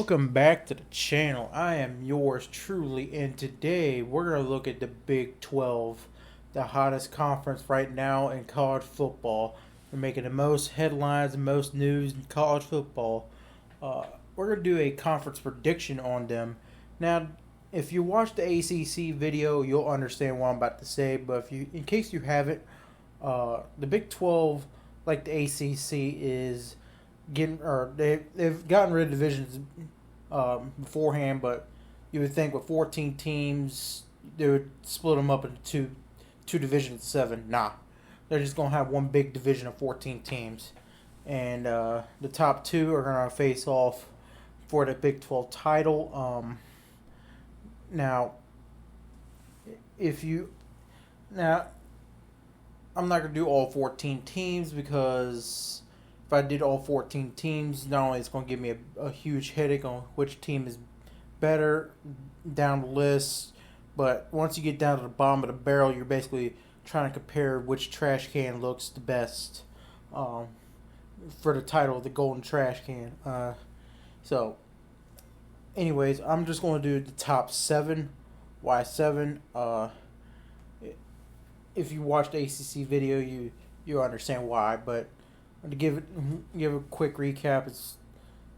Welcome back to the channel. I am yours truly, and today we're going to look at the Big 12, the hottest conference right now in college football. They're making the most headlines and most news in college football. We're going to do a conference prediction on them. Now, if you watch the ACC video, you'll understand what I'm about to say, but in case you haven't, the Big 12, like the ACC, is they've gotten rid of divisions beforehand, but you would think with 14 teams they would split them up into two divisions of 7. Nah, they're just gonna have one big division of 14 teams, and the top two are gonna face off for the Big 12 title. Now, I'm not gonna do all 14 teams because if I did all 14 teams, not only it's going to give me a huge headache on which team is better down the list, but once you get down to the bottom of the barrel, you're basically trying to compare which trash can looks the best for the title of the golden trash can. So, anyways, I'm just going to do the top 7. Why 7? If you watched the ACC video, you understand why, but to give a quick recap, it's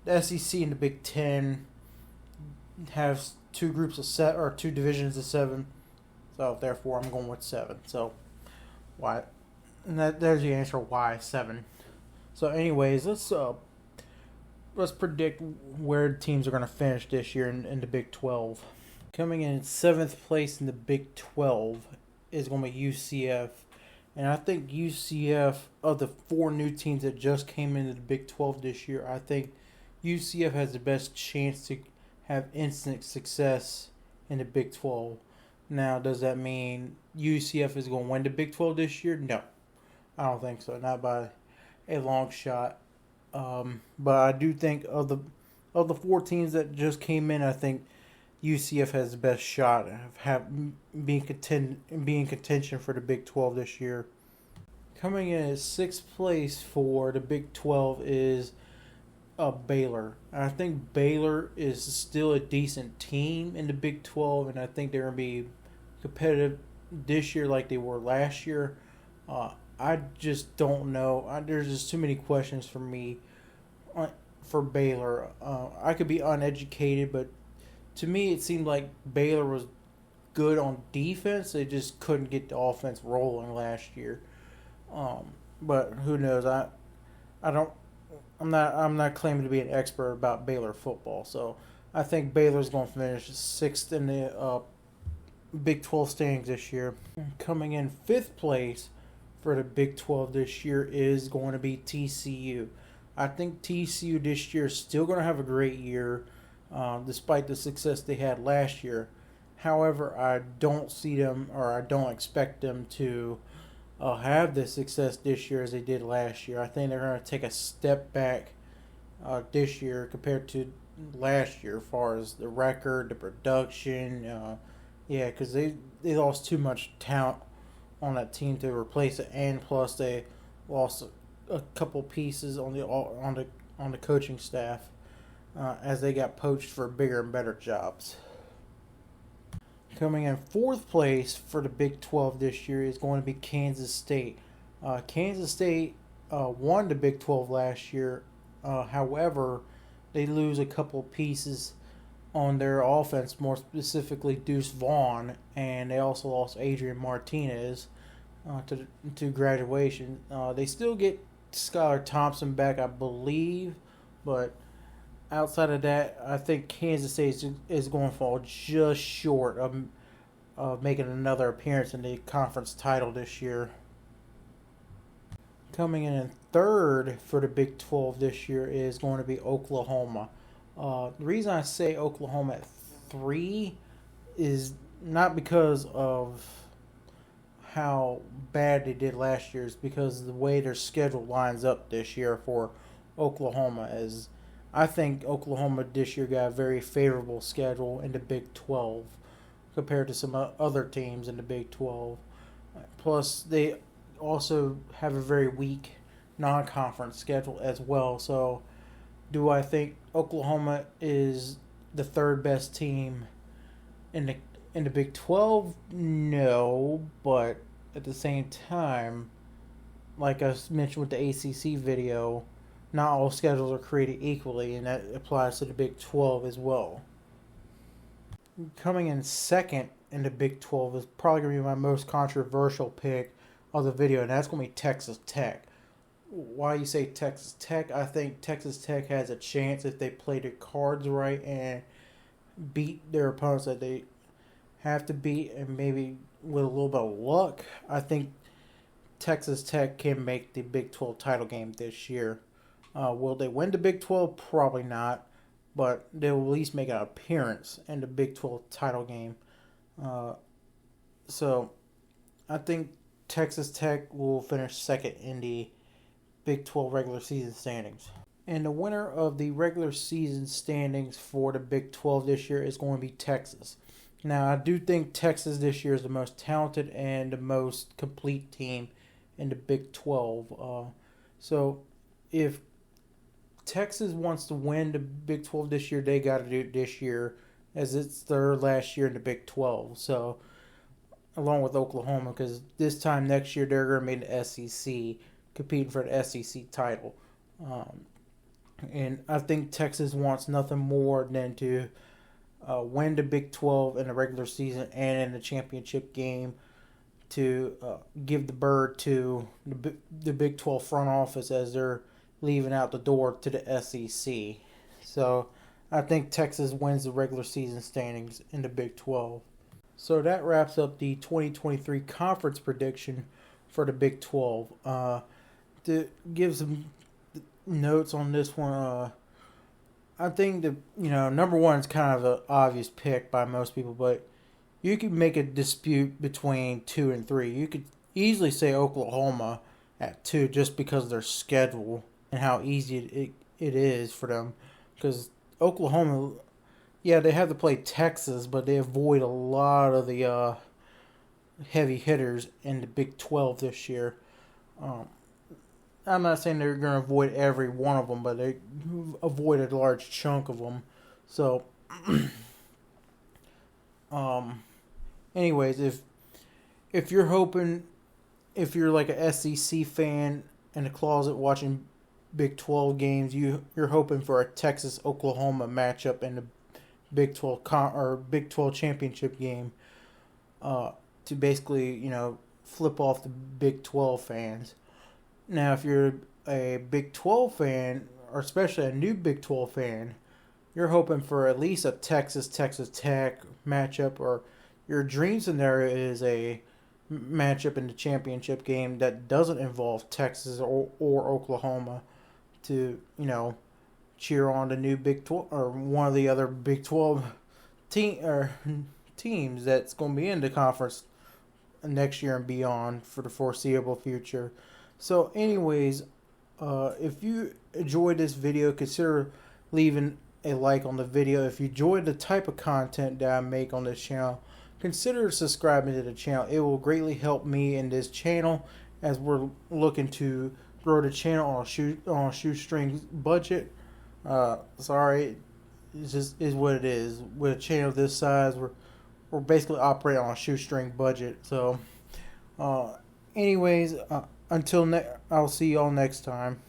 the SEC and the Big Ten have two groups of two divisions of 7, so therefore I'm going with 7. So why? And there's the answer why 7. So anyways, let's predict where teams are going to finish this year in the Big 12. Coming in 7th place in the Big 12 is going to be UCF. And I think UCF, of the 4 new teams that just came into the Big 12 this year, I think UCF has the best chance to have instant success in the Big 12. Now, does that mean UCF is going to win the Big 12 this year? No, I don't think so. Not by a long shot. But I do think of the 4 teams that just came in, I think UCF has the best shot of being contention for the Big 12 this year. Coming in at 6th place for the Big 12 is Baylor. I think Baylor is still a decent team in the Big 12, and I think they're going to be competitive this year like they were last year. I just don't know. There's just too many questions for me for Baylor. I could be uneducated, but to me, it seemed like Baylor was good on defense. They just couldn't get the offense rolling last year. But who knows? I'm not claiming to be an expert about Baylor football. So I think Baylor's going to finish 6th in the Big 12 standings this year. Coming in 5th place for the Big 12 this year is going to be TCU. I think TCU this year is still going to have a great year. Despite the success they had last year. However, I don't see them, or I don't expect them to have the success this year as they did last year. I think they're going to take a step back this year compared to last year as far as the record, the production. Because they lost too much talent on that team to replace it, and plus they lost a couple pieces on the coaching staff. As they got poached for bigger and better jobs. Coming in 4th place for the Big 12 this year is going to be Kansas State. Kansas State won the Big 12 last year. However, they lose a couple pieces on their offense, more specifically Deuce Vaughn, and they also lost Adrian Martinez to graduation. They still get Skylar Thompson back, I believe, but outside of that, I think Kansas State is going to fall just short of making another appearance in the conference title this year. Coming in 3rd for the Big 12 this year is going to be Oklahoma. The reason I say Oklahoma at 3 is not because of how bad they did last year, it's because of the way their schedule lines up this year for Oklahoma. As I think Oklahoma this year got a very favorable schedule in the Big 12 compared to some other teams in the Big 12. Plus, they also have a very weak non-conference schedule as well. So Do I think Oklahoma is the third best team in the Big 12? No, but at the same time, like I mentioned with the ACC video, not all schedules are created equally, and that applies to the Big 12 as well. Coming in second in the Big 12 is probably going to be my most controversial pick of the video, and that's going to be Texas Tech. Why you say Texas Tech? I think Texas Tech has a chance if they play their cards right and beat their opponents that they have to beat, and maybe with a little bit of luck, I think Texas Tech can make the Big 12 title game this year. Will they win the Big 12? Probably not, but they will at least make an appearance in the Big 12 title game. So I think Texas Tech will finish second in the Big 12 regular season standings. And the winner of the regular season standings for the Big 12 this year is going to be Texas. Now, I do think Texas this year is the most talented and the most complete team in the Big 12. So if Texas wants to win the Big 12 this year, they got to do it this year, as it's their last year in the Big 12. So, along with Oklahoma, because this time next year they're going to be in the SEC, competing for the SEC title. And I think Texas wants nothing more than to win the Big 12 in the regular season and in the championship game to give the bird to the Big 12 front office as they're leaving out the door to the SEC. So I think Texas wins the regular season standings in the Big 12. So that wraps up the 2023 conference prediction for the Big 12. To give some notes on this one, I think that, number one is kind of an obvious pick by most people, but you could make a dispute between 2 and 3. You could easily say Oklahoma at 2 just because of their schedule and how easy it is for them. Because Oklahoma, yeah, they have to play Texas, but they avoid a lot of the heavy hitters in the Big 12 this year. I'm not saying they're going to avoid every one of them, but they avoid a large chunk of them. So, anyways, if you're hoping, if you're like a SEC fan in the closet watching Big 12 games, you're hoping for a Texas-Oklahoma matchup in the Big 12 or Big 12 championship game, to basically, flip off the Big 12 fans. Now, if you're a Big 12 fan, or especially a new Big 12 fan, you're hoping for at least a Texas Tech matchup, or your dream scenario is a matchup in the championship game that doesn't involve Texas or Oklahoma to, cheer on the new Big 12 or one of the other Big 12 teams that's going to be in the conference next year and beyond for the foreseeable future. So anyways, if you enjoyed this video, consider leaving a like on the video. If you enjoyed the type of content that I make on this channel, consider subscribing to the channel. It will greatly help me in this channel as we're looking to grow the channel on a shoestring budget. Sorry, it just is what it is. With a channel this size, we're basically operating on a shoestring budget. So, anyways, I'll see y'all next time.